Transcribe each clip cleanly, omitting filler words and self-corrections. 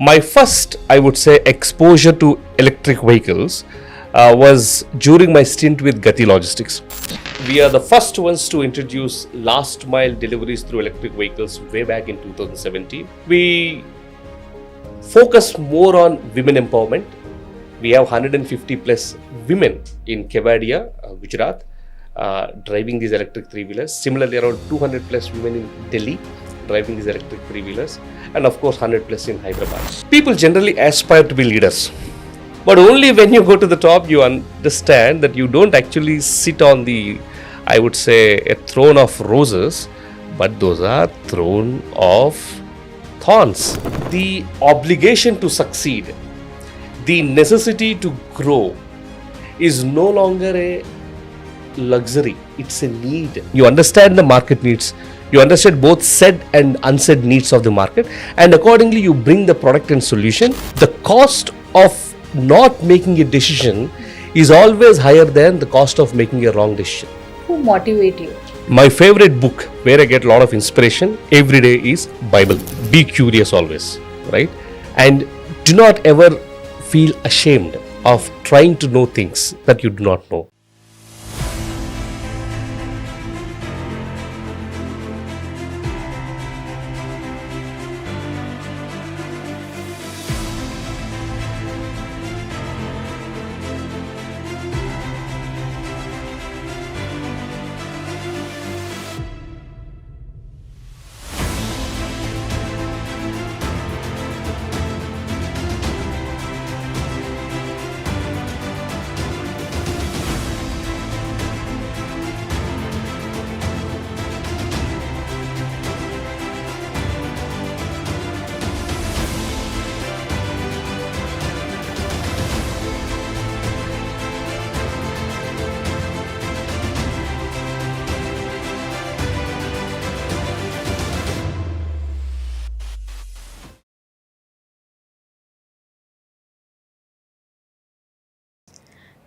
My first, I would say, exposure to electric vehicles was during my stint with Gati Logistics. We are the first ones to introduce last mile deliveries through electric vehicles way back in 2017. We focus more on women empowerment. We have 150 plus women in Kevadia, Gujarat, driving these electric three-wheelers. Similarly, around 200 plus women in Delhi driving these electric three-wheelers, and of course 100 plus in Hyderabad. People generally aspire to be leaders, but only when you go to the top you understand that you don't actually sit on the, I would say, a throne of roses, but those are throne of thorns. The obligation to succeed, the necessity to grow is no longer a luxury, it's a need. You understand the market needs, you understand both said and unsaid needs of the market, and accordingly you bring the product and solution. The cost of not making a decision is always higher than the cost of making a wrong decision. Who motivate you? My favorite book where I get a lot of inspiration every day is Bible. Be curious always, right? And do not ever feel ashamed of trying to know things that you do not know.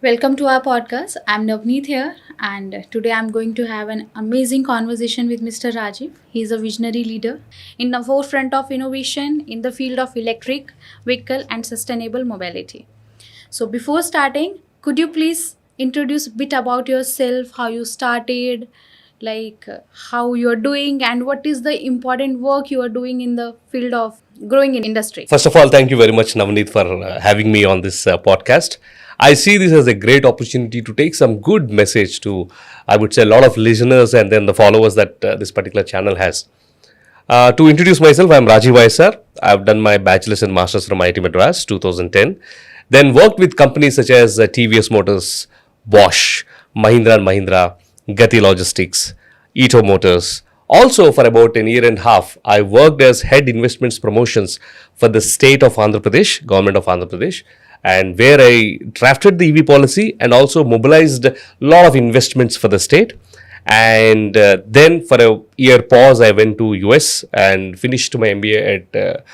Welcome to our podcast. I'm Navneet here, and today I'm going to have an amazing conversation with Mr. Rajeev. He's a visionary leader in the forefront of innovation in the field of electric vehicle and sustainable mobility. So before starting, could you please introduce a bit about yourself, how you started, how you're doing, and what is the important work you are doing in the field of growing in industry? First of all, thank you very much, Navneet, for having me on this podcast. I see this as a great opportunity to take some good message to, I would say, a lot of listeners and then the followers that this particular channel has. To introduce myself, I'm Rajeev YSR. I've done my bachelor's and master's from IIT Madras 2010. Then worked with companies such as TVS Motors, Bosch, Mahindra and Mahindra, Gati Logistics, Tata Motors. Also, for about a year and a half, I worked as head investments promotions for the state of Andhra Pradesh, government of Andhra Pradesh, and where I drafted the EV policy and also mobilized a lot of investments for the state. And then for a year pause, I went to US and finished my MBA at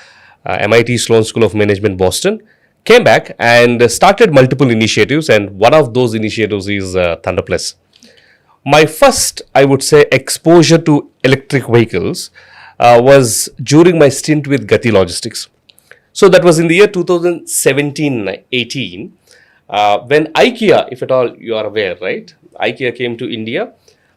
MIT Sloan School of Management, Boston. Came back and started multiple initiatives, and one of those initiatives is ThunderPlus. My first, I would say, exposure to electric vehicles was during my stint with Gati Logistics. So that was in the year 2017-18 when IKEA, if at all you are aware, right? IKEA came to India.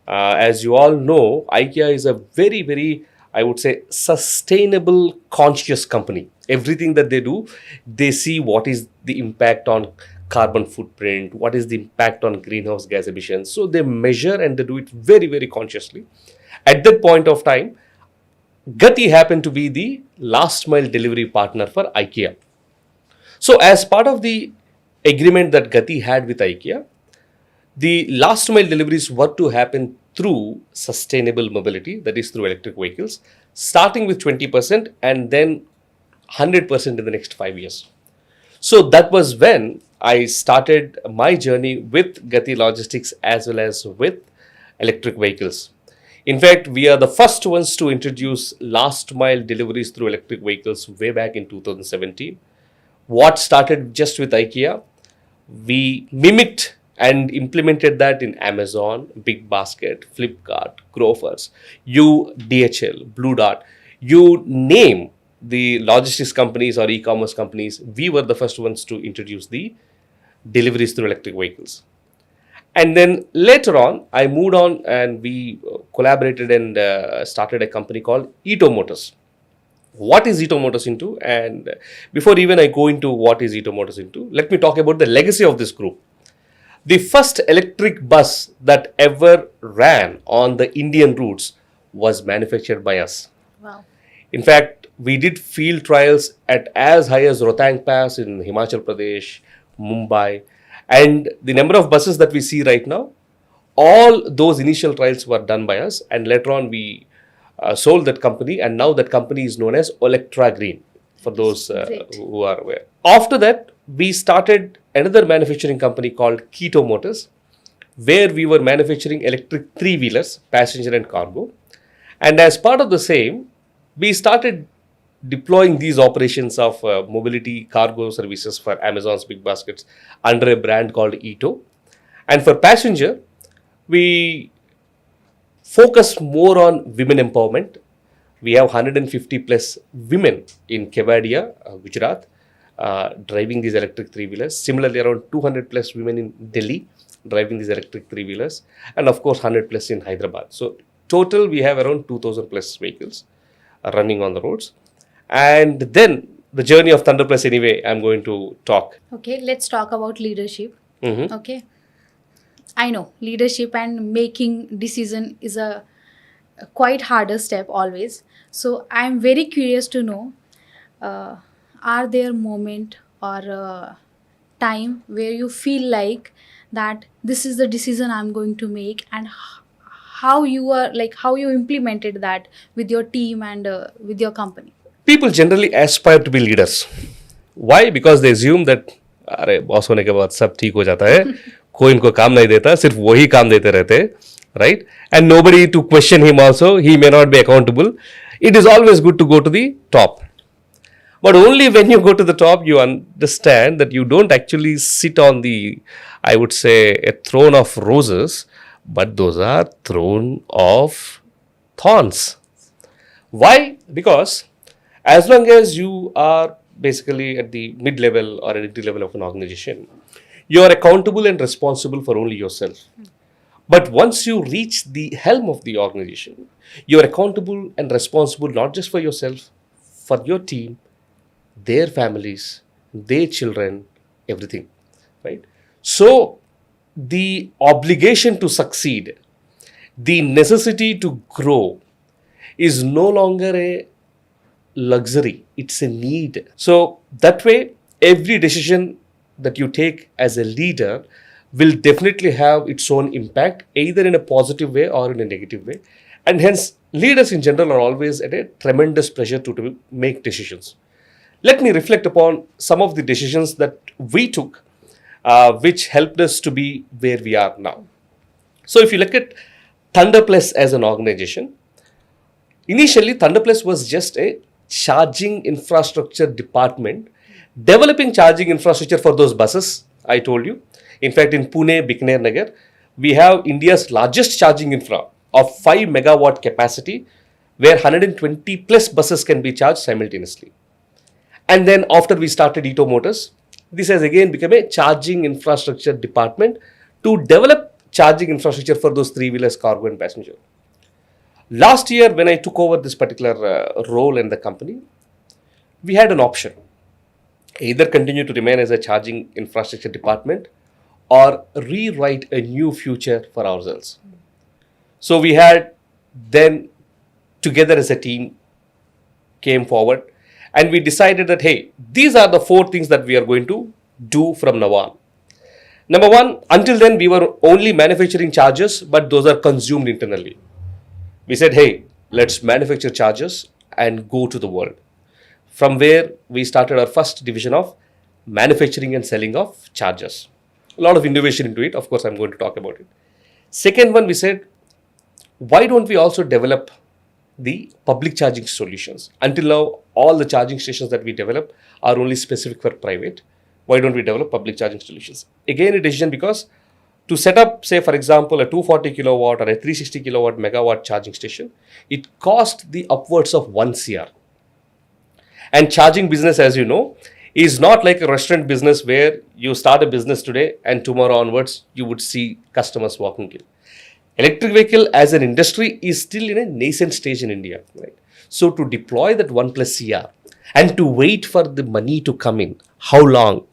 As you all know, IKEA is a very, very, I would say, sustainable, conscious company. Everything that they do, they see what is the impact on carbon footprint, what is the impact on greenhouse gas emissions. So they measure and they do it very, very consciously. At that point of time, Gati happened to be the last mile delivery partner for IKEA. So as part of the agreement that Gati had with IKEA, the last mile deliveries were to happen through sustainable mobility, that is through electric vehicles, starting with 20% and then 100% in the next 5 years. So that was when I started my journey with Gati Logistics as well as with electric vehicles. In fact, we are the first ones to introduce last mile deliveries through electric vehicles way back in 2017. What started just with IKEA, we mimicked and implemented that in Amazon, Big Basket, Flipkart, Grofers, DHL, Blue Dart. You name the logistics companies or e-commerce companies, we were the first ones to introduce the deliveries through electric vehicles. And then later on, I moved on and we collaborated and started a company called Motors. What is Motors into? And before even I go into what is Motors into, let me talk about the legacy of this group. The first electric bus that ever ran on the Indian routes was manufactured by us. Wow. In fact, we did field trials at as high as Rohtang Pass in Himachal Pradesh, Mumbai, and the number of buses that we see right now, all those initial trials were done by us, and later on we sold that company, and now that company is known as Electra Green, for those Great. who are aware. After that, we started another manufacturing company called Keto Motors, where we were manufacturing electric three-wheelers, passenger and cargo. And as part of the same, we started deploying these operations of mobility cargo services for Amazon's big baskets under a brand called Ito. And for passenger, we focus more on women empowerment. We have 150 plus women in Kevadia, Gujarat, driving these electric three-wheelers. Similarly, around 200 plus women in Delhi driving these electric three-wheelers. And of course, 100 plus in Hyderabad. So total, we have around 2,000 plus vehicles running on the roads. And then the journey of ThunderPlus anyway, I'm going to talk. Okay, let's talk about leadership. Mhm. Okay. I know leadership and making decision is a quite harder step always. So I'm very curious to know, are there moment or time where you feel like that this is the decision I'm going to make, and how you are like how you implemented that with your team and with your company? People generally aspire to be leaders. Why? Because they assume that अरे boss होने के बाद सब ठीक हो जाता है, कोई इनको काम नहीं देता, सिर्फ वही काम देते रहते, right? And nobody to question him also, he may not be accountable. It is always good to go to the top. But only when you go to the top, you understand that you don't actually sit on the, I would say, a throne of roses, but those are throne of thorns. Why? Because as long as you are basically at the mid-level or at the level of an organization, you are accountable and responsible for only yourself. But once you reach the helm of the organization, you are accountable and responsible not just for yourself, for your team, their families, their children, everything, right? So the obligation to succeed, the necessity to grow is no longer a luxury, it's a need. So that way, every decision that you take as a leader will definitely have its own impact, either in a positive way or in a negative way. And hence, leaders in general are always at a tremendous pressure to make decisions. Let me reflect upon some of the decisions that we took, which helped us to be where we are now. So if you look at ThunderPlus as an organization, initially ThunderPlus was just a charging infrastructure department, developing charging infrastructure for those buses I told you. In fact, in Pune, Bikaner Nagar, we have India's largest charging infra of 5 megawatt capacity, where 120 plus buses can be charged simultaneously. And then after we started Ito Motors, this has again become a charging infrastructure department to develop charging infrastructure for those three-wheelers, cargo and passenger. Last year, when I took over this particular role in the company, we had an option. Either continue to remain as a charging infrastructure department or rewrite a new future for ourselves. So we had then together as a team came forward and we decided that, hey, these are the 4 things that we are going to do from now on. Number 1, until then we were only manufacturing chargers, but those are consumed internally. We said, hey, let's manufacture chargers and go to the world. From where we started our first division of manufacturing and selling of chargers. A lot of innovation into it. Of course, I'm going to talk about it. Second one, we said, why don't we also develop the public charging solutions? Until now, all the charging stations that we develop are only specific for private. Why don't we develop public charging solutions? Again, a decision because to set up, say, for example, a 240 kilowatt or a 360 kilowatt megawatt charging station, it cost the upwards of 1 CR. And charging business, as you know, is not like a restaurant business where you start a business today and tomorrow onwards you would see customers walking in. Electric vehicle as an industry is still in a nascent stage in India, right? So to deploy that 1 plus CR and to wait for the money to come in, how long?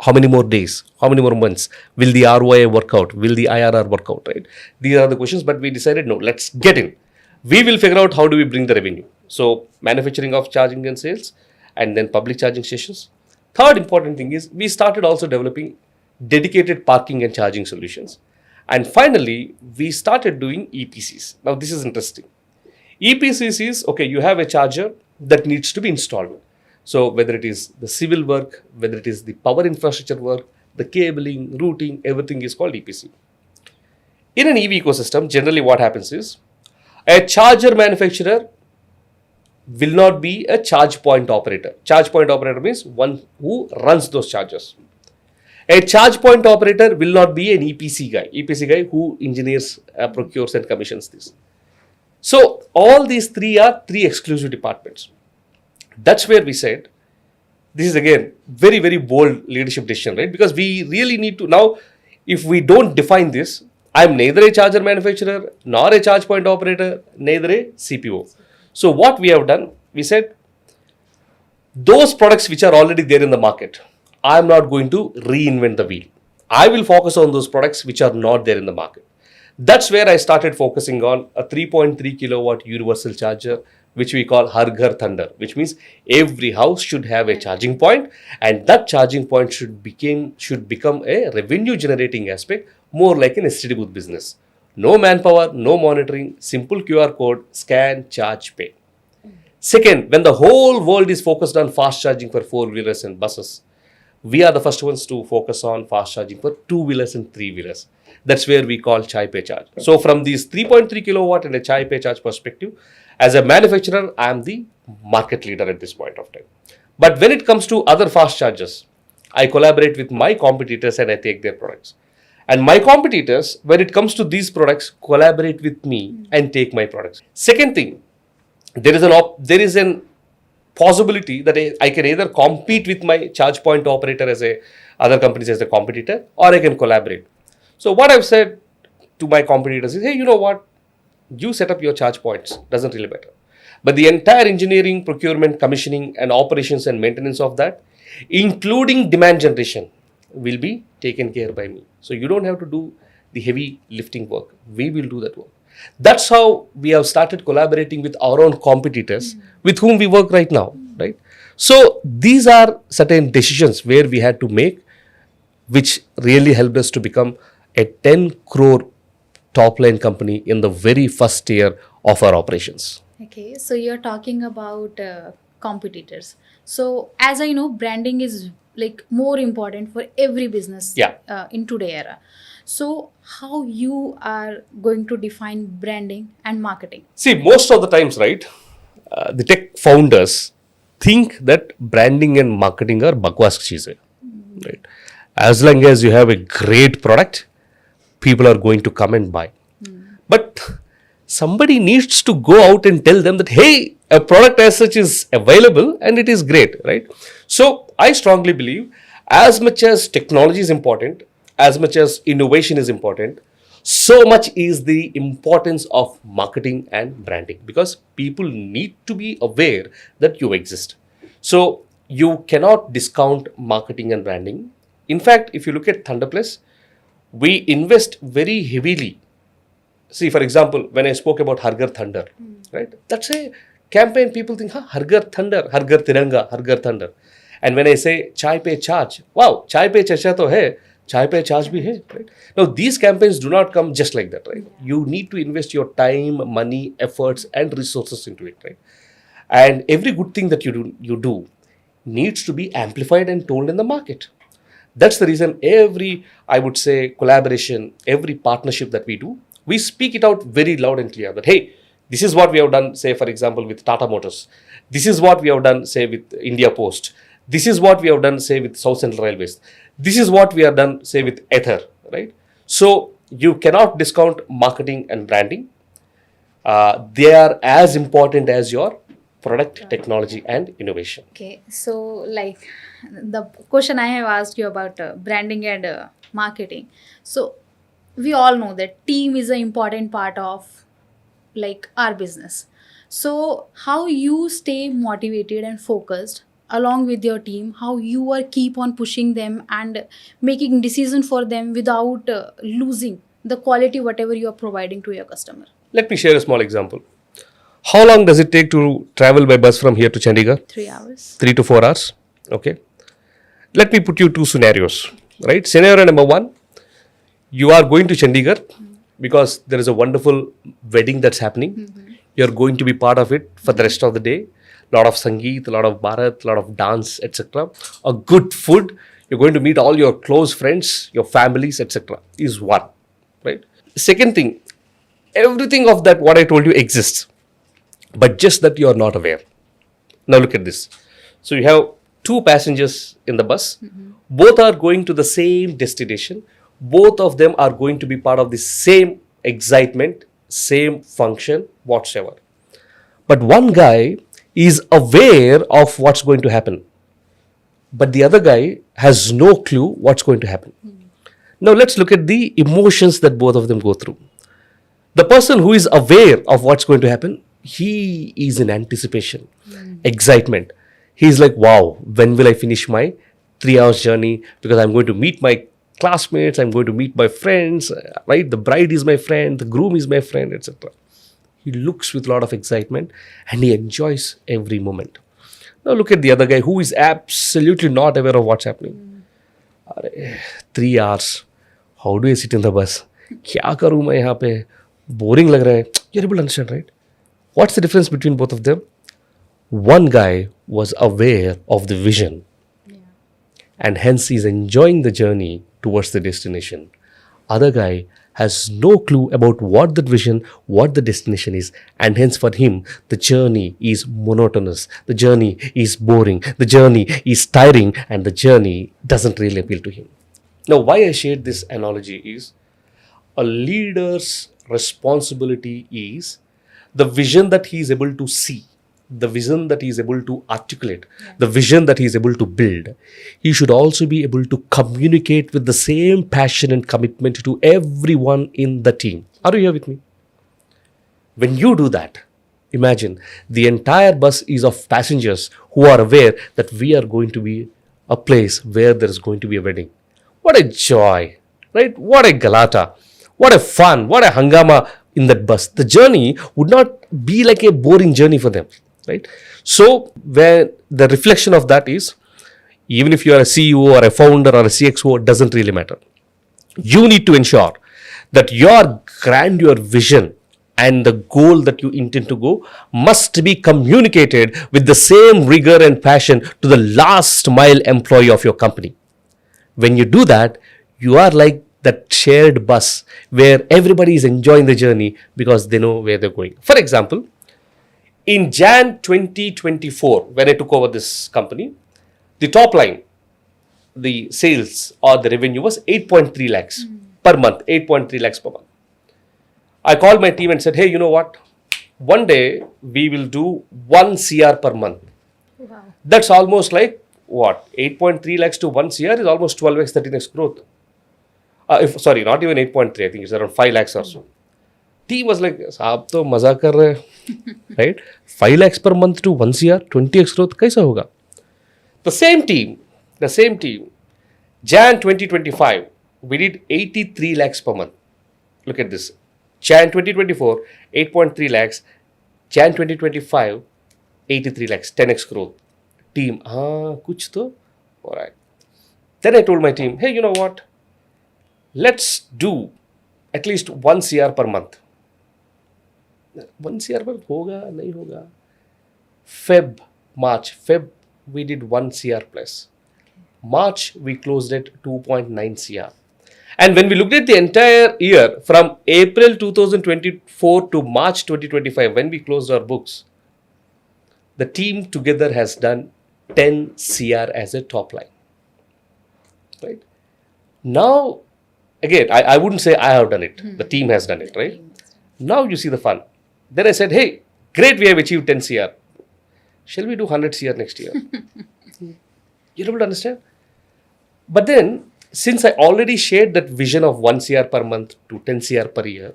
How many more days? How many more months? Will the ROI work out? Will the IRR work out, right? These are the questions, but we decided, no, let's get in. We will figure out how do we bring the revenue. So manufacturing of charging and sales, and then public charging stations. Third important thing is we started also developing dedicated parking and charging solutions. And finally, we started doing EPCs. Now, this is interesting. EPCs is, okay, you have a charger that needs to be installed. So, whether it is the civil work, whether it is the power infrastructure work, the cabling, routing, everything is called EPC. In an EV ecosystem, generally what happens is a charger manufacturer will not be a charge point operator. Charge point operator means one who runs those chargers. A charge point operator will not be an EPC guy. EPC guy who engineers, procures and commissions this. So all these three are three exclusive departments. That's where we said, this is again very, very bold leadership decision, right? Because we really need to now, if we don't define this, I'm neither a charger manufacturer, nor a charge point operator, neither a CPO. So what we have done, we said, those products which are already there in the market, I'm not going to reinvent the wheel. I will focus on those products which are not there in the market. That's where I started focusing on a 3.3 kilowatt universal charger, which we call Har Ghar Thunder, which means every house should have a charging point, and that charging point should become a revenue generating aspect, more like an STD booth business. No manpower, no monitoring, simple QR code, scan, charge, pay. Second, when the whole world is focused on fast charging for 4-wheelers and buses, we are the first ones to focus on fast charging for 2-wheelers and 3-wheelers. That's where we call Chai Pay Charge. So from these 3.3 kilowatt and a Chai Pay Charge perspective, as a manufacturer, I am the market leader at this point of time. But when it comes to other fast chargers, I collaborate with my competitors and I take their products. And my competitors, when it comes to these products, collaborate with me and take my products. Second thing, there is an possibility that I can either compete with my charge point operator as other companies as a competitor, or I can collaborate. So what I've said to my competitors is, hey, you know what? You set up your charge points, doesn't really matter. But the entire engineering, procurement, commissioning, and operations and maintenance of that, including demand generation, will be taken care by me. So you don't have to do the heavy lifting work. We will do that work. That's how we have started collaborating with our own competitors with whom we work right now, right? So these are certain decisions where we had to make, which really helped us to become a 10 crore top line company in the very first year of our operations. Okay, so you're talking about competitors. So as I know, branding is like more important for every business in today era. So how you are going to define branding and marketing? See, most of the times, right, the tech founders think that branding and marketing are bakwas cheeze, right? As long as you have a great product, people are going to come and buy. But somebody needs to go out and tell them that, hey, a product as such is available and it is great, right? So I strongly believe as much as technology is important, as much as innovation is important, so much is the importance of marketing and branding, because people need to be aware that you exist. So you cannot discount marketing and branding. In fact, if you look at ThunderPlus, we invest very heavily. See, for example, when I spoke about Har Ghar Thunder, right? That's a campaign. People think, Har Ghar Thunder, Har Ghar Tiranga, Har Ghar Thunder. And when I say Chai Pay Charge, wow, Chai Pay Chacha to hai, Chai Pay Charge bhi hai, right? Now, these campaigns do not come just like that, right? You need to invest your time, money, efforts, and resources into it, right? And every good thing that you do needs to be amplified and told in the market. That's the reason every, I would say, collaboration, every partnership that we do, we speak it out very loud and clear that, hey, this is what we have done, say, for example, with Tata Motors. This is what we have done, say, with India Post. This is what we have done, say, with South Central Railways. This is what we have done, say, with Ather, right? So you cannot discount marketing and branding. They are as important as your product, technology, and innovation. Okay, so like the question I have asked you about branding and marketing. So we all know that team is an important part of like our business. So how you stay motivated and focused along with your team, how you are keep on pushing them and making decision for them without losing the quality whatever you are providing to your customer. Let me share a small example. How long does it take to travel by bus from here to Chandigarh? 3 hours. 3 to 4 hours. Okay. Let me put you two scenarios. Right. Scenario number one, you are going to Chandigarh because there is a wonderful wedding that's happening. You're going to be part of it for the rest of the day. Lot of sangeet, a lot of bharat, a lot of dance, etc. A good food. You're going to meet all your close friends, your families, etc. is one. Right. Second thing, everything of that what I told you exists, but just that you are not aware. Now look at this. So you have two passengers in the bus. Both are going to the same destination. Both of them are going to be part of the same excitement, same function, whatsoever. But one guy is aware of what's going to happen, but the other guy has no clue what's going to happen. Now let's look at the emotions that both of them go through. The person who is aware of what's going to happen, he is in anticipation, excitement. He's like, wow, when will I finish my 3 hours journey? Because I'm going to meet my classmates, I'm going to meet my friends, right? The bride is my friend, the groom is my friend, etc. He looks with a lot of excitement and he enjoys every moment. Now look at the other guy who is absolutely not aware of what's happening. 3 hours. How do I sit in the bus? क्या करूँ मैं यहाँ पे? Boring लग रहा है. You're able to understand, right? What's the difference between both of them? One guy was aware of the vision and hence is enjoying the journey towards the destination. Other guy has no clue about what that vision, what the destination is, and hence for him the journey is monotonous, the journey is boring, the journey is tiring, and the journey doesn't really appeal to him. Now why I shared this analogy is a leader's responsibility is the vision that he is able to see, the vision that he is able to articulate, the vision that he is able to build. He should also be able to communicate with the same passion and commitment to everyone in the team. Are you here with me? When you do that, imagine the entire bus is of passengers who are aware that we are going to be a place where there is going to be a wedding. What a joy, right? What a galata, what a fun, what a hangama in that bus. The journey would not be like a boring journey for them, right? So where the reflection of that is, even if you are a CEO or a founder or a CXO, it doesn't really matter. You need to ensure that your grandeur vision and the goal that you intend to go must be communicated with the same rigor and passion to the last mile employee of your company. When you do that, you are like that shared bus where everybody is enjoying the journey because they know where they're going. For example, in Jan 2024, when I took over this company, the top line, the sales or the revenue was 8.3 lakhs per month, 8.3 lakhs per month. I called my team and said, hey, you know what? One day we will do 1 CR per month. Wow. That's almost like what? 8.3 lakhs to 1 CR is almost 12x, 13x growth. Not even 8.3, I think it's around 5 lakhs or so. Team was like, "Saab to maza kar rahe," right? 5 lakhs per month to 1 CR, 20x growth, kaisa hoga? The same team, Jan 2025, we did 83 lakhs per month. Look at this. Jan 2024, 8.3 lakhs. Jan 2025, 83 lakhs, 10x growth. Team, kuch to? Alright. Then I told my team, hey, you know what? Let's do at least 1 CR per month. 1 CR per month hoga, nahi hoga. March, we did 1 CR plus. March, we closed at 2.9 CR. And when we looked at the entire year from April 2024 to March 2025, when we closed our books, the team together has done 10 CR as a top line. Right? Now, again, I wouldn't say I have done it. The team has done it, right? Now you see the fun. Then I said, hey, great, we have achieved 10 CR. Shall we do 100 CR next year? You're able to understand? But then, since I already shared that vision of 1 CR per month to 10 CR per year,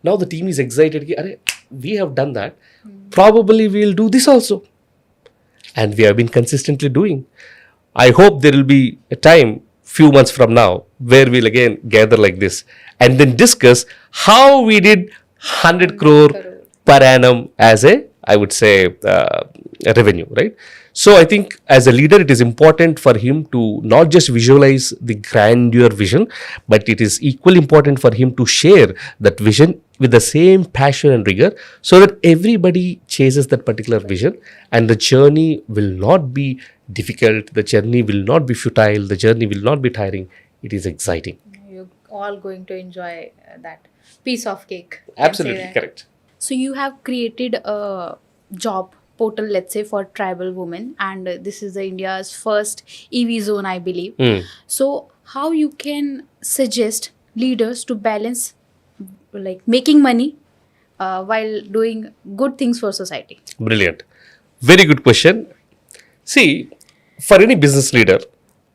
now the team is excited. Ki, "Arey, we have done that. Probably we'll do this also." And we have been consistently doing. I hope there will be a time, few months from now, where we'll again gather like this and then discuss how we did 100 crore per annum as I would say, a revenue, right? So I think as a leader, it is important for him to not just visualize the grandeur vision, but it is equally important for him to share that vision with the same passion and rigor so that everybody chases that particular vision and the journey will not be difficult, the journey will not be futile, the journey will not be tiring. It is exciting. You're all going to enjoy that piece of cake. Absolutely correct. So you have created a job portal, let's say, for tribal women, and this is the India's first EV zone, I believe. So how you can suggest leaders to balance like making money while doing good things for society? Brilliant. Very good question. See, for any business leader,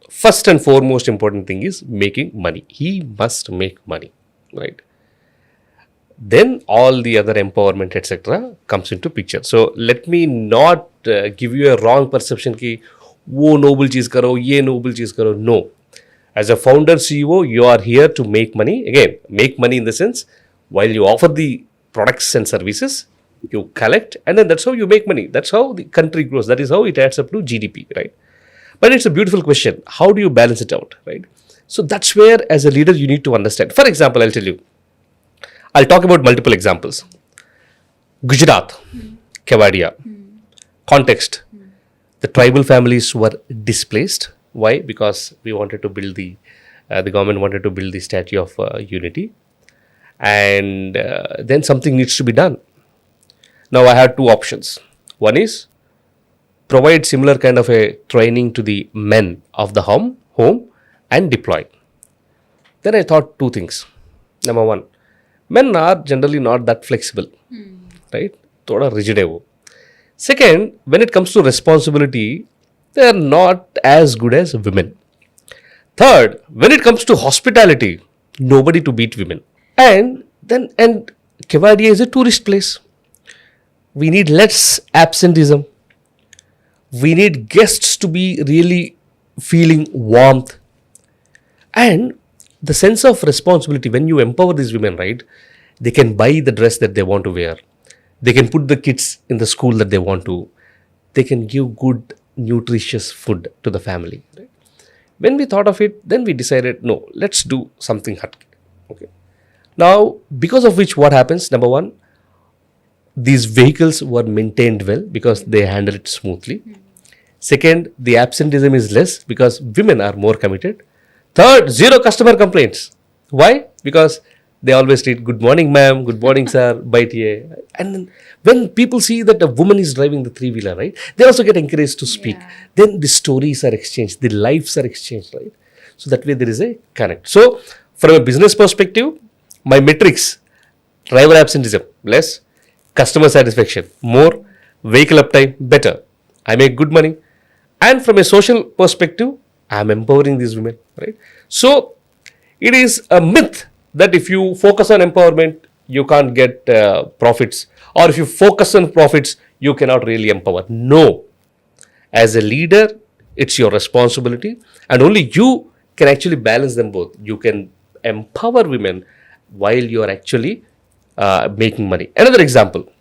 first and foremost important thing is making money. He must make money, right? Then all the other empowerment etc. comes into picture. So let me not give you a wrong perception ki wo noble cheez karo, ye noble cheez karo. No. As a founder CEO, you are here to make money. Again, make money in the sense, while you offer the products and services, you collect and then that's how you make money. That's how the country grows. That is how it adds up to GDP, right? But it's a beautiful question. How do you balance it out, right? So that's where as a leader you need to understand. For example, I'll tell you. I'll talk about multiple examples. Gujarat, Kevadia, context. The tribal families were displaced. Why? Because we wanted to build the government wanted to build the Statue of Unity. And then something needs to be done. Now I had two options. One is provide similar kind of a training to the men of the home and deploy. Then I thought two things. Number one, men are generally not that flexible, right? Thoda rigid hai wo. Second, when it comes to responsibility, they are not as good as women. Third, when it comes to hospitality, nobody to beat women. And Kevadia is a tourist place. We need less absenteeism. We need guests to be really feeling warmth. And the sense of responsibility, when you empower these women, right, they can buy the dress that they want to wear. They can put the kids in the school that they want to. They can give good, nutritious food to the family. Right? When we thought of it, then we decided, no, let's do something hut. Okay. Now, because of which, what happens? Number one, these vehicles were maintained well because they handle it smoothly. Second, the absenteeism is less because women are more committed. Third, zero customer complaints. Why? Because they always read, "Good morning, ma'am. Good morning, sir. Baithiye." And then when people see that a woman is driving the three-wheeler, right, they also get encouraged to speak. Yeah. Then the stories are exchanged, the lives are exchanged, right? So that way there is a connect. So from a business perspective, my metrics, driver absenteeism, less, customer satisfaction, more, vehicle uptime, better. I make good money. And from a social perspective, I am empowering these women, right? So it is a myth that if you focus on empowerment, you can't get profits. Or if you focus on profits, you cannot really empower. No. As a leader, it's your responsibility. And only you can actually balance them both. You can empower women while you are actually making money. Another example.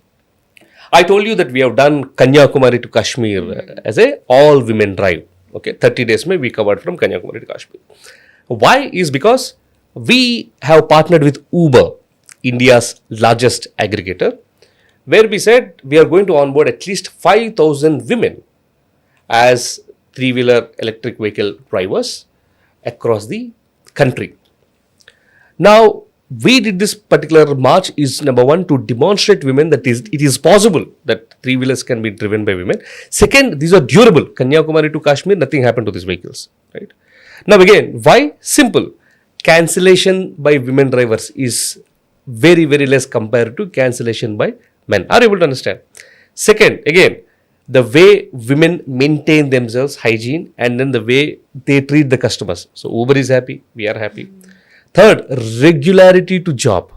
I told you that we have done Kanyakumari to Kashmir as a all women drive. Okay, 30 days may we covered from Kanyakumari to Kashmir. Why? Is because we have partnered with Uber, India's largest aggregator, where we said we are going to onboard at least 5,000 women as three-wheeler electric vehicle drivers across the country. Now, we did this particular march is number one to demonstrate women that it is possible that three-wheelers can be driven by women. Second, these are durable. Kanyakumari to Kashmir, nothing happened to these vehicles. Right? Now again, why? Simple. Cancellation by women drivers is very, very less compared to cancellation by men. Are you able to understand? Second, again, the way women maintain themselves, hygiene, and then the way they treat the customers. So Uber is happy, we are happy. Third, regularity to job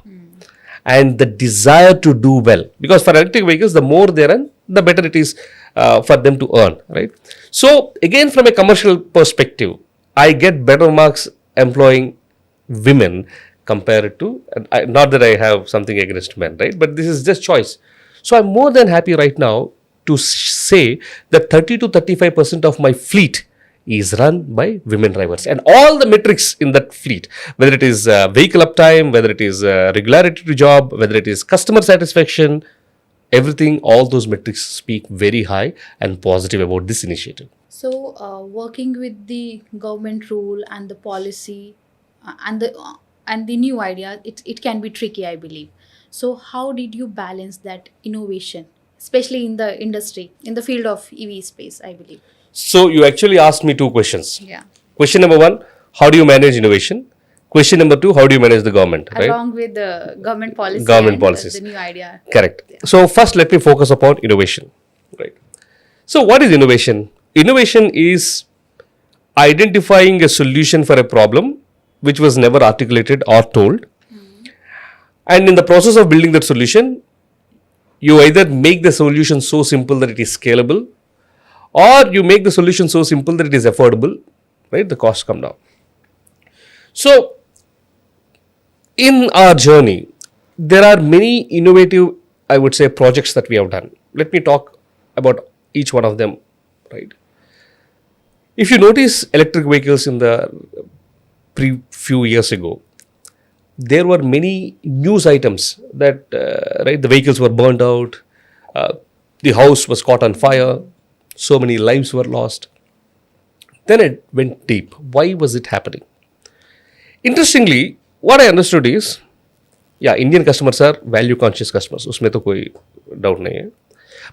and the desire to do well. Because for electric vehicles, the more they run, the better it is for them to earn, right? So again, from a commercial perspective, I get better marks employing women compared to, not that I have something against men, right? But this is just choice. So I'm more than happy right now to say that 30 to 35% of my fleet is run by women drivers, and all the metrics in that fleet, whether it is vehicle uptime, whether it is regularity to job, whether it is customer satisfaction, everything, all those metrics speak very high and positive about this initiative. So, working with the government rule and the policy and the new idea, it can be tricky, I believe. So, how did you balance that innovation, especially in the industry, in the field of EV space, I believe? So you actually asked me two questions. Yeah. Question number one, how do you manage innovation? Question number two, how do you manage the government? Right? Along with the government policy Government and policies. the new idea. Correct. Yeah. So first, let me focus upon innovation. Right. So what is innovation? Innovation is identifying a solution for a problem which was never articulated or told. And in the process of building that solution, you either make the solution so simple that it is scalable, or you make the solution so simple that it is affordable, right? The costs come down. So, in our journey, there are many innovative, I would say, projects that we have done. Let me talk about each one of them, right? If you notice electric vehicles in the few years ago, there were many news items that, right, the vehicles were burned out, the house was caught on fire, so many lives were lost. Then it went deep. Why was it happening? Interestingly, what I understood is, yeah, Indian customers are value conscious customers. उसमें तो कोई doubt नहीं है.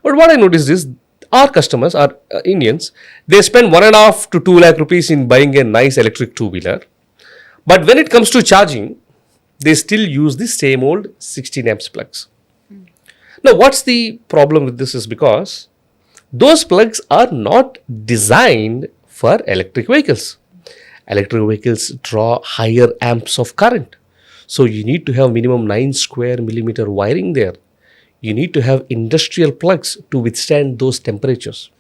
But what I noticed is, our customers are Indians. They spend 1.5 to 2 lakh rupees in buying a nice electric two-wheeler. But when it comes to charging, they still use the same old 16 amps plugs. Now, what's the problem with this is because those plugs are not designed for electric vehicles. Electric vehicles draw higher amps of current. So you need to have minimum 9 square millimeter wiring there. You need to have industrial plugs to withstand those temperatures.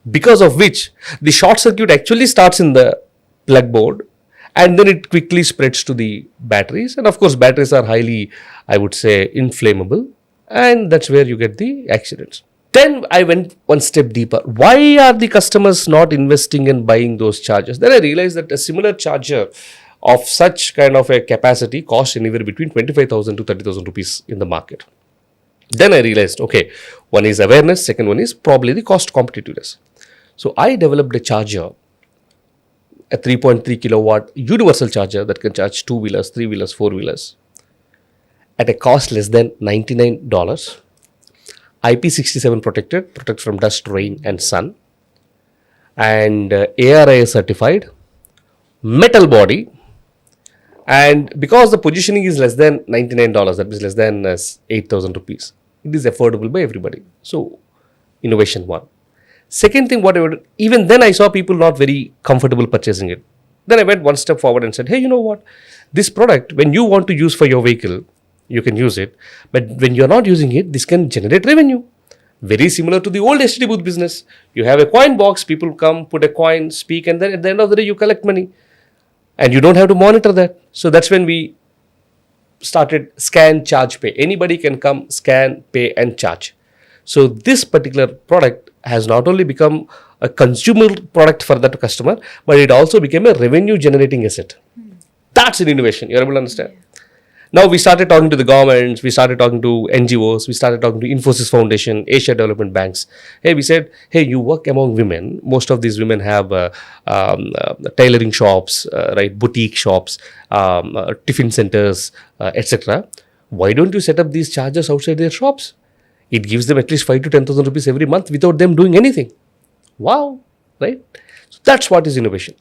Because of which the short circuit actually starts in the plug board and then it quickly spreads to the batteries. And of course, batteries are highly, I would say, inflammable. And that's where you get the accidents. Then I went one step deeper. Why are the customers not investing in buying those chargers? Then I realized that a similar charger of such kind of a capacity costs anywhere between 25,000 to 30,000 rupees in the market. Then I realized, okay, one is awareness, second one is probably the cost competitiveness. So I developed a charger, a 3.3 kilowatt universal charger that can charge two-wheelers, three-wheelers, four-wheelers at a cost less than $99. IP67 protect from dust, rain and sun, and ARIS certified, metal body, and because the positioning is less than $99, that means less than 8,000 rupees, it is affordable by everybody. So, innovation one. Second thing, even then I saw people not very comfortable purchasing it. Then I went one step forward and said, hey, you know what? This product, when you want to use for your vehicle, you can use it. But when you're not using it, this can generate revenue. Very similar to the old STD booth business. You have a coin box, people come, put a coin, speak, and then at the end of the day, you collect money. And you don't have to monitor that. So that's when we started scan, charge, pay. Anybody can come, scan, pay, and charge. So this particular product has not only become a consumer product for that customer, but it also became a revenue generating asset. That's an innovation. You're able to understand? Yeah. Now we started talking to the governments, we started talking to NGOs, we started talking to Infosys Foundation, Asia Development Banks. Hey, we said, hey, you work among women. Most of these women have tailoring shops, right, boutique shops, tiffin centers, etc. Why don't you set up these chargers outside their shops? It gives them at least 5 to 10,000 rupees every month without them doing anything. Wow, right? So that's what is innovation.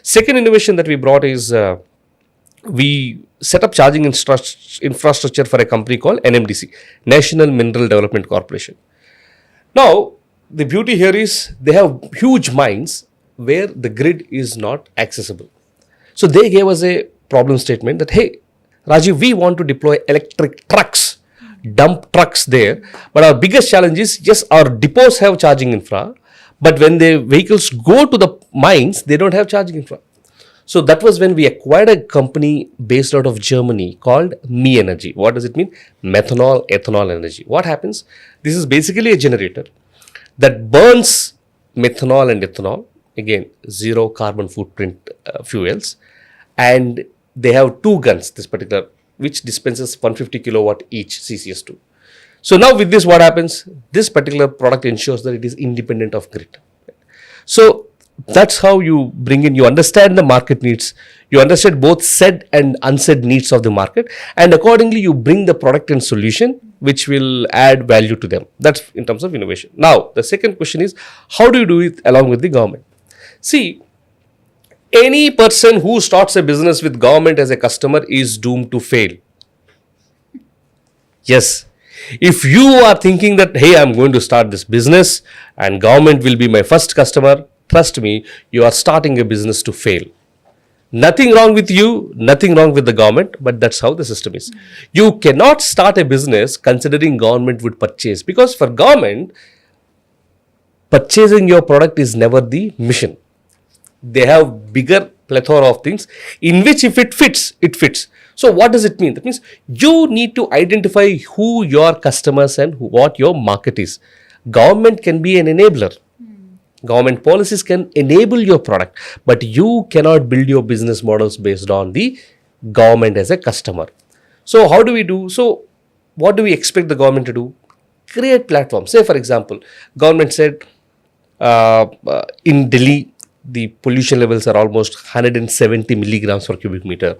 Second innovation that we brought is we set up charging infrastructure for a company called NMDC, National Mineral Development Corporation. Now, the beauty here is they have huge mines where the grid is not accessible. So they gave us a problem statement that, hey, Rajiv, we want to deploy electric trucks, dump trucks there. But our biggest challenge is, yes, our depots have charging infra, but when the vehicles go to the mines, they don't have charging infra. So that was when we acquired a company based out of Germany called Me Energy. What does it mean? Methanol, ethanol energy. What happens? This is basically a generator that burns methanol and ethanol, again, zero carbon footprint fuels. And they have two guns, this particular, which dispenses 150 kilowatt each, CCS2. So now with this, what happens? This particular product ensures that it is independent of grid. So that's how you bring in, you understand the market needs, you understand both said and unsaid needs of the market, and accordingly you bring the product and solution which will add value to them. That's in terms of innovation. Now, the second question is, how do you do it along with the government? See, any person who starts a business with government as a customer is doomed to fail. Yes. If you are thinking that, hey, I'm going to start this business and government will be my first customer, trust me, you are starting a business to fail. Nothing wrong with you, nothing wrong with the government, but that's how the system is. You cannot start a business considering government would purchase, because for government, purchasing your product is never the mission. They have bigger plethora of things in which if it fits, it fits. So what does it mean? That means you need to identify who your customers and what your market is. Government can be an enabler. Government policies can enable your product, but you cannot build your business models based on the government as a customer. So how do we do? So what do we expect the government to do? Create platforms. Say for example, government said in Delhi, the pollution levels are almost 170 milligrams per cubic meter.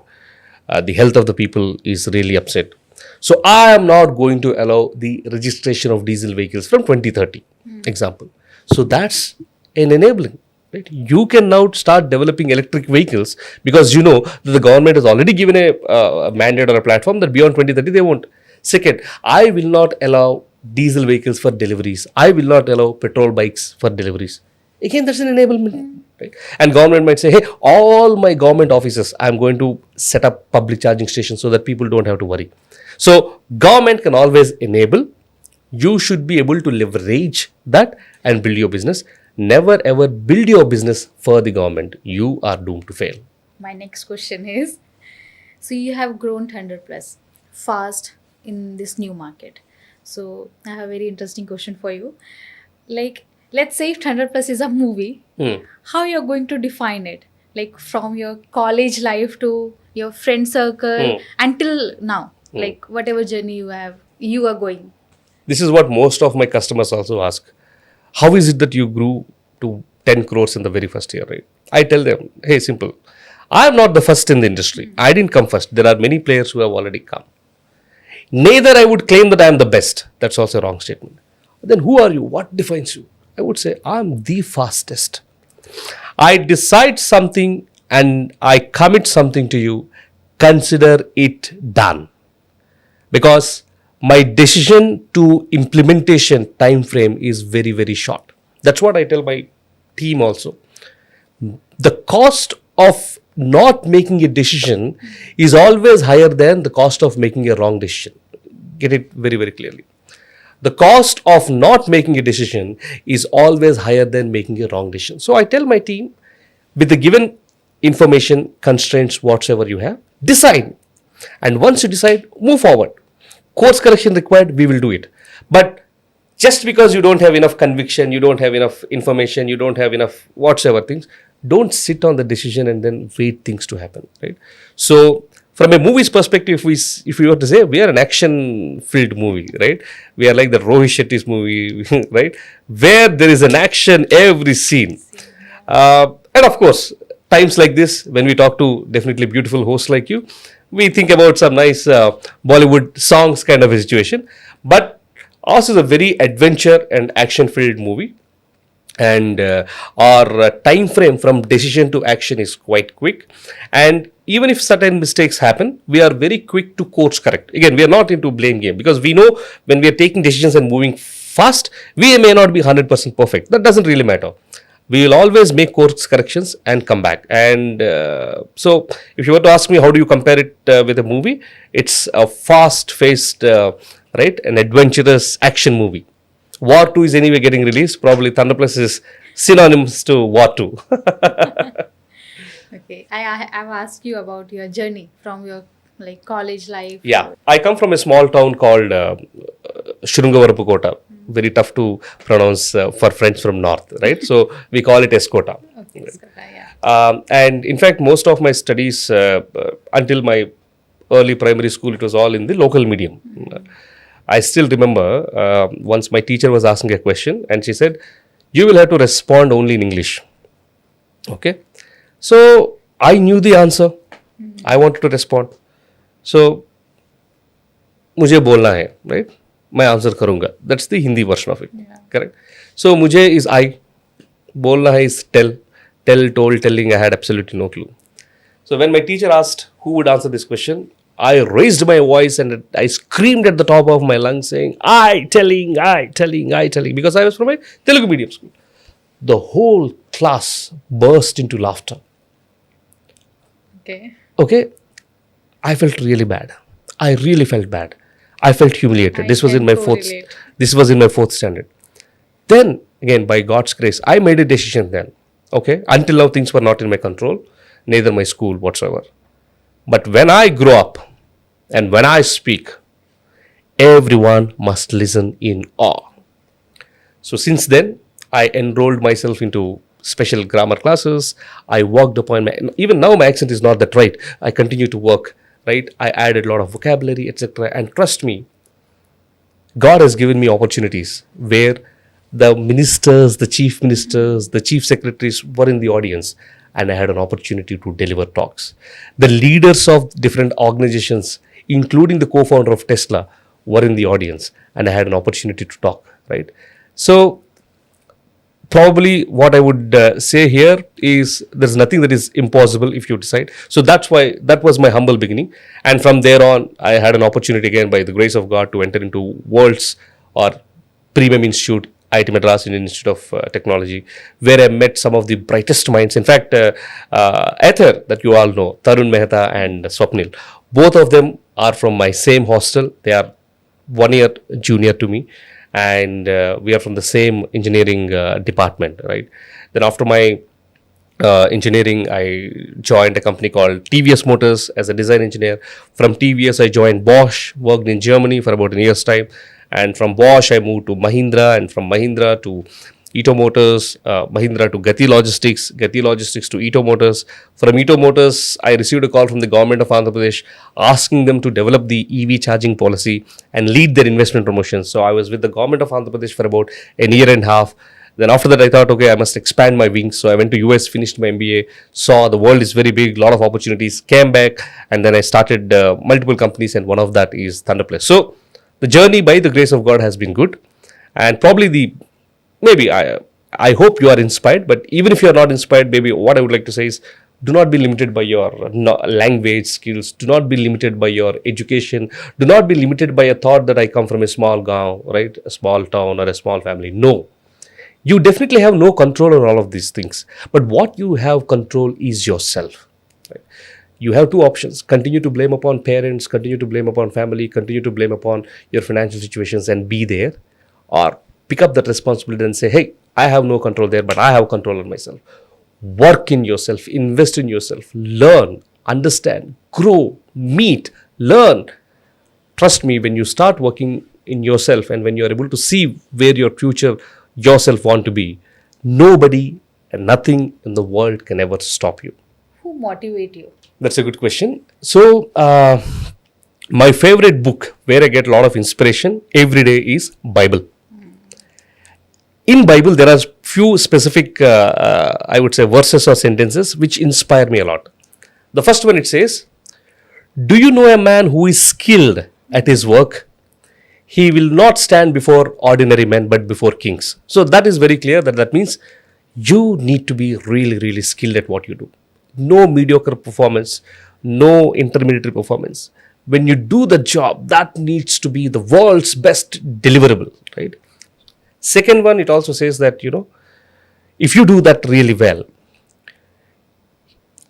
The health of the people is really upset. So I am not going to allow the registration of diesel vehicles from 2030, example. So that's an enabling. Right? You can now start developing electric vehicles because you know that the government has already given a mandate or a platform that beyond 2030 they won't. Second, I will not allow diesel vehicles for deliveries. I will not allow petrol bikes for deliveries. Again, that's an enablement. Right? And government might say, hey, all my government offices, I'm going to set up public charging stations so that people don't have to worry. So government can always enable. You should be able to leverage that and build your business. Never ever build your business for the government. You are doomed to fail. My next question is, so you have grown ThunderPlus fast in this new market. So I have a very interesting question for you. Like, let's say if ThunderPlus is a movie, how you're going to define it? Like from your college life to your friend circle until now, like whatever journey you are going. This is what most of my customers also ask. How is it that you grew to 10 crores in the very first year, right? I tell them, hey, simple. I am not the first in the industry. I didn't come first. There are many players who have already come. Neither I would claim that I am the best. That's also a wrong statement. Then who are you? What defines you? I would say I am the fastest. I decide something and I commit something to you. Consider it done. Because my decision to implementation time frame is very, very short. That's what I tell my team also. The cost of not making a decision is always higher than the cost of making a wrong decision. Get it very, very clearly. The cost of not making a decision is always higher than making a wrong decision. So I tell my team, with the given information, constraints, whatsoever you have, decide. And once you decide, move forward. Course correction required, we will do it. But just because you don't have enough conviction, you don't have enough information, you don't have enough whatsoever things, don't sit on the decision and then wait things to happen, right? So from a movie's perspective, if we were to say, we are an action-filled movie, right? We are like the Rohit Shetty's movie, right? Where there is an action every scene. And of course, times like this, when we talk to definitely beautiful hosts like you, we think about some nice Bollywood songs kind of a situation. But ours is a very adventure and action-filled movie. And our time frame from decision to action is quite quick. And even if certain mistakes happen, we are very quick to course correct. Again, we are not into blame game because we know when we are taking decisions and moving fast. We may not be 100% perfect. That doesn't really matter. We will always make course corrections and come back. And so, if you were to ask me, how do you compare it with a movie? It's a fast-paced, right, an adventurous action movie. War 2 is anyway getting released. Probably ThunderPlus is synonymous to War 2. Okay, I've asked you about your journey from your like college life. Yeah, I come from a small town called Shrungavarapukota. Very tough to pronounce for friends from north, right? So we call it Escota. Okay, yeah. And in fact, most of my studies until my early primary school, it was all in the local medium. I still remember once my teacher was asking a question and she said, "You will have to respond only in English." Okay. So I knew the answer. I wanted to respond. So मुझे बोलना है, right? मैं answer करूंगा. That's the Hindi version of it. Yeah. Correct. So मुझे is I. बोलना है is tell. Tell, told, telling. I had absolutely no clue. So when my teacher asked who would answer this question, I raised my voice and I screamed at the top of my lungs saying, I telling, because I was from a Telugu medium school. The whole class burst into laughter. Okay. I felt really bad. I really felt bad. I felt humiliated. This was in my fourth standard. Then again, by God's grace, I made a decision then. Okay. Until now, things were not in my control, neither my school whatsoever. But when I grow up and when I speak, everyone must listen in awe. So since then, I enrolled myself into special grammar classes. I worked upon even now my accent is not that right. I continue to work, right? I added a lot of vocabulary, etc. And trust me, God has given me opportunities where the ministers, the chief secretaries were in the audience, and I had an opportunity to deliver talks. The leaders of different organizations, including the co-founder of Tesla, were in the audience, and I had an opportunity to talk, right? So probably what I would say here is there's nothing that is impossible if you decide. So that was my humble beginning. And from there on, I had an opportunity again by the grace of God to enter into world's or premium institute, IIT Madras Indian Institute of Technology, where I met some of the brightest minds. In fact, Ather, that you all know, Tarun Mehta and Swapnil, both of them are from my same hostel. They are 1 year junior to me. And we are from the same engineering department, right? Then after my engineering, I joined a company called TVS Motors as a design engineer. From TVS, I joined Bosch, worked in Germany for about a year's time. And from Bosch, I moved to Mahindra, and from Mahindra to Ito Motors, Mahindra to Gati Logistics to Ito Motors. From Ito Motors, I received a call from the government of Andhra Pradesh asking them to develop the EV charging policy and lead their investment promotions. So I was with the government of Andhra Pradesh for about a year and a half. Then after that, I thought, okay, I must expand my wings. So I went to US, finished my MBA, saw the world is very big, a lot of opportunities, came back, and then I started multiple companies, and one of that is ThunderPlus. So the journey, by the grace of God, has been good. And probably I hope you are inspired, but even if you are not inspired, maybe what I would like to say is do not be limited by your language skills. Do not be limited by your education. Do not be limited by a thought that I come from a small gaon, right? A small town or a small family. No. You definitely have no control on all of these things. But what you have control is yourself. Right? You have two options. Continue to blame upon parents, continue to blame upon family, continue to blame upon your financial situations and be there, or pick up that responsibility and say, hey, I have no control there, but I have control on myself. Work in yourself, invest in yourself, learn, understand, grow, meet, learn. Trust me, when you start working in yourself and when you are able to see where your future yourself want to be, nobody and nothing in the world can ever stop you. Who motivate you? That's a good question. So, my favorite book where I get a lot of inspiration every day is Bible. In Bible, there are few specific, I would say, verses or sentences which inspire me a lot. The first one, it says, do you know a man who is skilled at his work? He will not stand before ordinary men, but before kings. So that is very clear that means you need to be really, really skilled at what you do. No mediocre performance, no intermediate performance. When you do the job, that needs to be the world's best deliverable, right? Second one, it also says that, if you do that really well,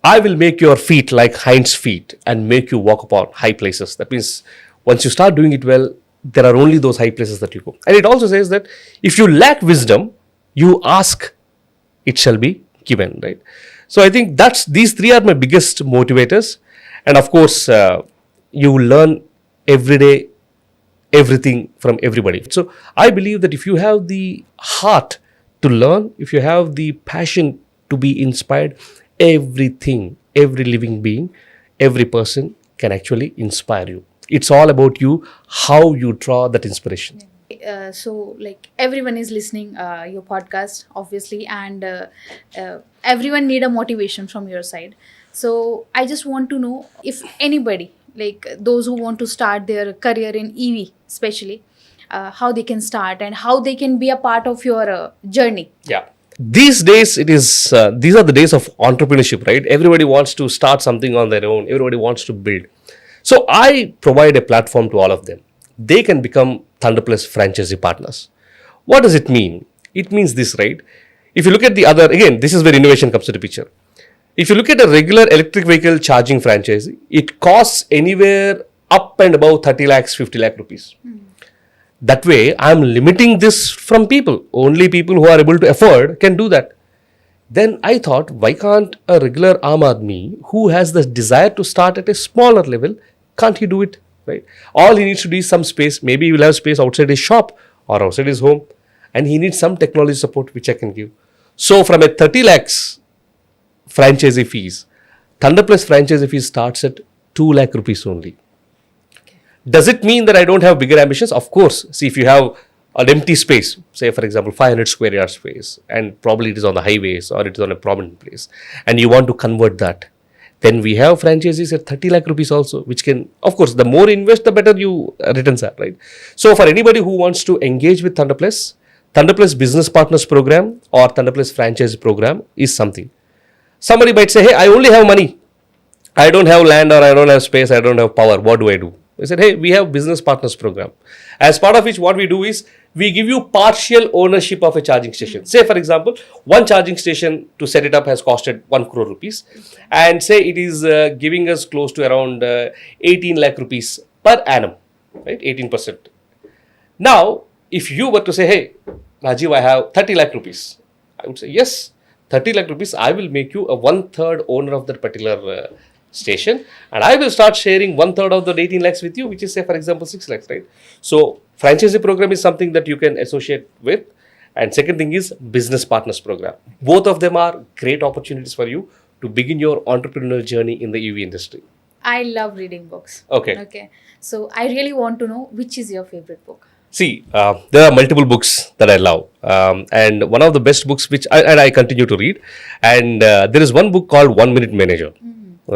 I will make your feet like hinds feet and make you walk upon high places. That means once you start doing it well, there are only those high places that you go. And it also says that if you lack wisdom, you ask, it shall be given, right? So I think these three are my biggest motivators. And of course, you learn every day everything from everybody. So I believe that if you have the heart to learn, if you have the passion to be inspired, everything, every living being, every person can actually inspire you. It's all about you, how you draw that inspiration. So like everyone is listening your podcast obviously, and everyone need a motivation from your side. So I just want to know if anybody, like those who want to start their career in EV especially, how they can start and how they can be a part of your journey. Yeah. These days, these are the days of entrepreneurship, right? Everybody wants to start something on their own. Everybody wants to build. So I provide a platform to all of them. They can become ThunderPlus franchisee partners. What does it mean? It means this, right? If you look at the other, again, this is where innovation comes into picture. If you look at a regular electric vehicle charging franchise, it costs anywhere up and above 30 lakhs, 50 lakh rupees. That way, I am limiting this from people. Only people who are able to afford can do that. Then I thought, why can't a regular Aam Aadmi who has the desire to start at a smaller level, can't he do it? Right? All he needs to do is some space. Maybe he will have space outside his shop or outside his home, and he needs some technology support which I can give. So from a 30 lakhs franchisee fees, ThunderPlus franchisee fees starts at 2 lakh rupees only. Does it mean that I don't have bigger ambitions? Of course. See, if you have an empty space, say for example 500 square yard space, and probably it is on the highways or it is on a prominent place, and you want to convert that, then we have franchises at 30 lakh rupees also, which can, of course, the more invest, the better you returns are, right? So for anybody who wants to engage with ThunderPlus Business Partners Program or ThunderPlus Franchise Program is something. Somebody might say, hey, I only have money. I don't have land, or I don't have space, I don't have power. What do I do? I said, hey, we have Business Partners Program. As part of which, what we do is, we give you partial ownership of a charging station. Say, for example, one charging station to set it up has costed 1 crore rupees. And say it is giving us close to around 18 lakh rupees per annum, right? 18%. Now, if you were to say, hey, Rajiv, I have 30 lakh rupees. I would say, yes, 30 lakh rupees, I will make you a 1/3 owner of that particular station, and I will start sharing 1/3 of the 18 lakhs with you, which is, say, for example, 6 lakhs, right? So, franchisee program is something that you can associate with. And second thing is business partners program. Both of them are great opportunities for you to begin your entrepreneurial journey in the EV industry. I love reading books. Okay. So I really want to know, which is your favorite book? See, there are multiple books that I love. And one of the best books which I continue to read. And there is one book called 1 Minute Manager.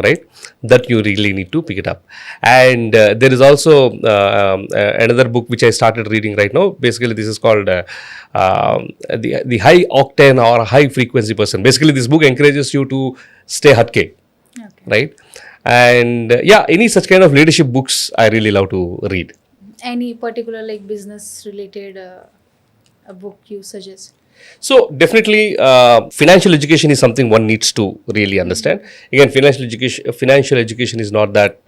Right, that you really need to pick it up. And there is also another book which I started reading right now. Basically, this is called the high octane or high frequency person. Basically, this book encourages you to stay hatke, right? And yeah, any such kind of leadership books I really love to read. Any particular like business related a book you suggest? So definitely, financial education is something one needs to really understand. Again, financial education is not that,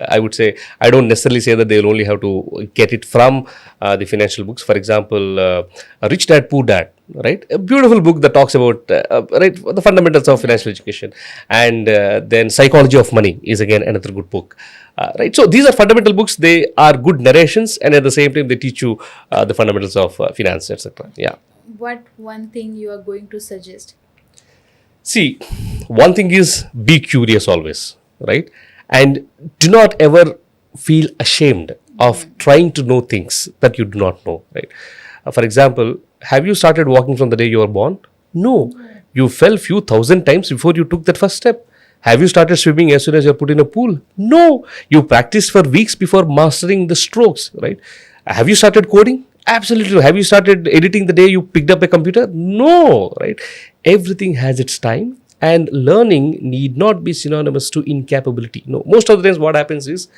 I would say, I don't necessarily say that they will only have to get it from the financial books. For example, Rich Dad, Poor Dad, right? A beautiful book that talks about, right, the fundamentals of financial education. And then Psychology of Money is again another good book. Right. So these are fundamental books. They are good narrations, and at the same time, they teach you the fundamentals of finance, etc. Yeah. What one thing you are going to suggest? See, one thing is be curious always, right? And do not ever feel ashamed of trying to know things that you do not know, right? For example, have you started walking from the day you were born? No. You fell few thousand times before you took that first step. Have you started swimming as soon as you're put in a pool? No. You practiced for weeks before mastering the strokes, right? Have you started coding? Absolutely. Have you started editing the day you picked up a computer? No, right? Everything has its time, and learning need not be synonymous to incapability. No, most of the times what happens is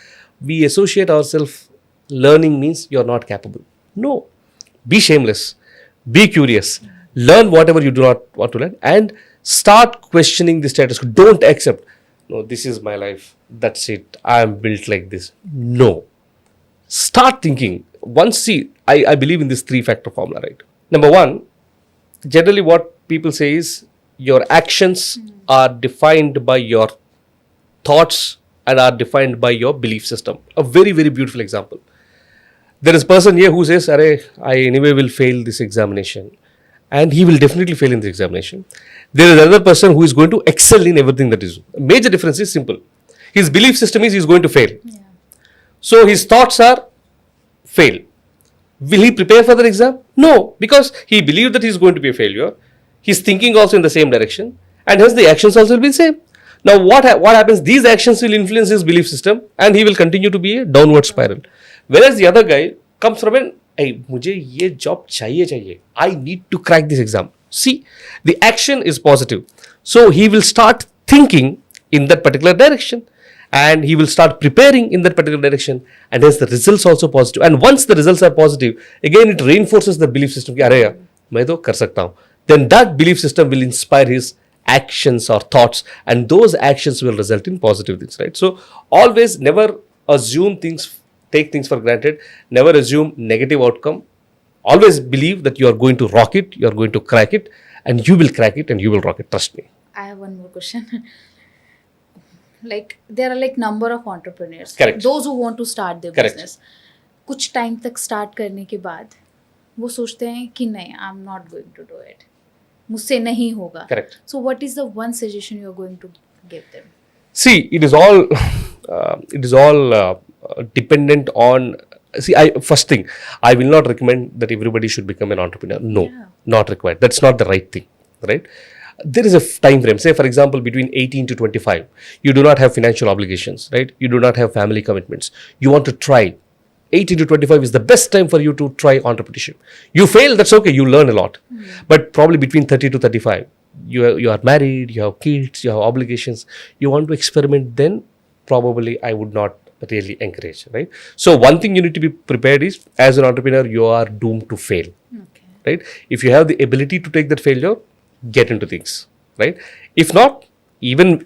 we associate ourselves, learning means you're not capable. No, be shameless. Be curious. Learn whatever you do not want to learn and start questioning the status quo. Don't accept, no, this is my life. That's it. I am built like this. No. Start thinking. Once, see, I believe in this 3-factor formula, right? Number one, generally what people say is your actions are defined by your thoughts and are defined by your belief system. A very, very beautiful example. There is a person here who says, Arey, I anyway will fail this examination. And he will definitely fail in the examination. There is another person who is going to excel in everything that is. Major difference is simple. His belief system is he is going to fail. Yeah. So his thoughts are fail. Will he prepare for the exam? No, because he believed that he is going to be a failure. His thinking also in the same direction, and hence the actions also will be the same. Now what happens? These actions will influence his belief system, and he will continue to be a downward spiral. Whereas the other guy comes from an, hey, मुझे ये job चाहिए. I need to crack this exam. See, the action is positive. So he will start thinking in that particular direction. And he will start preparing in that particular direction, and hence the results also positive. And once the results are positive, again it reinforces the belief system. मैं तो कर सकता हूँ. Then that belief system will inspire his actions or thoughts, and those actions will result in positive things, right? So always never assume things, take things for granted. Never assume negative outcome. Always believe that you are going to rock it, you are going to crack it, and you will crack it and you will rock it. Trust me. I have one more question. Like there are like number of entrepreneurs. Correct. Those who want to start their Correct. business. कुछ time तक start करने के बाद वो सोचते हैं कि नहीं, I am not going to do it, मुझसे नहीं होगा. Correct. So what is the one suggestion you are going to give them? See, it is all dependent on. See, first thing, I will not recommend that everybody should become an entrepreneur. No, Yeah. not required. That's not the right thing, right? There is a time frame. Say, for example, between 18 to 25, you do not have financial obligations, right? You do not have family commitments. You want to try. 18 to 25 is the best time for you to try entrepreneurship. You fail, that's okay. You learn a lot. But probably between 30 to 35, you are married, you have kids, you have obligations. You want to experiment, then probably I would not really encourage, right? So one thing you need to be prepared is, as an entrepreneur, you are doomed to fail, Okay. right? If you have the ability to take that failure, get into things, right? If not, even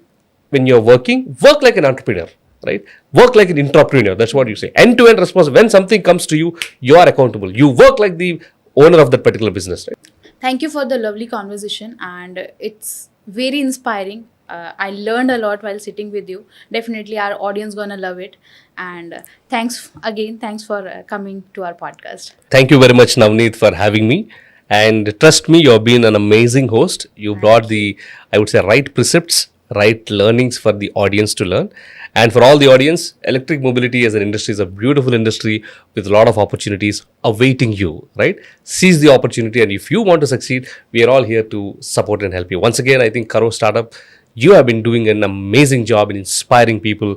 when you're working, work like an entrepreneur, right? Work like an entrepreneur. That's what you say. End-to-end response. When something comes to you, you are accountable. You work like the owner of that particular business, right? Thank you for the lovely conversation, and it's very inspiring. I learned a lot while sitting with you. Definitely our audience gonna love it. And thanks again. Thanks for coming to our podcast. Thank you very much, Navneet, for having me. And trust me, you've been an amazing host. You brought the, I would say, right precepts, right learnings for the audience to learn. And for all the audience, electric mobility as an industry is a beautiful industry with a lot of opportunities awaiting you, right? Seize the opportunity. And if you want to succeed, we are all here to support and help you. Once again, I think Karo Startup, you have been doing an amazing job in inspiring people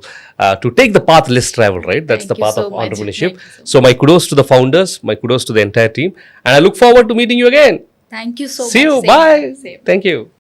to take the path less traveled, right? That's Thank the path you so of much. entrepreneurship. Thank you so So my kudos to the founders, my kudos to the entire team. And I look forward to meeting you again. Thank you so much. See you. Same. Bye. Same. Thank you.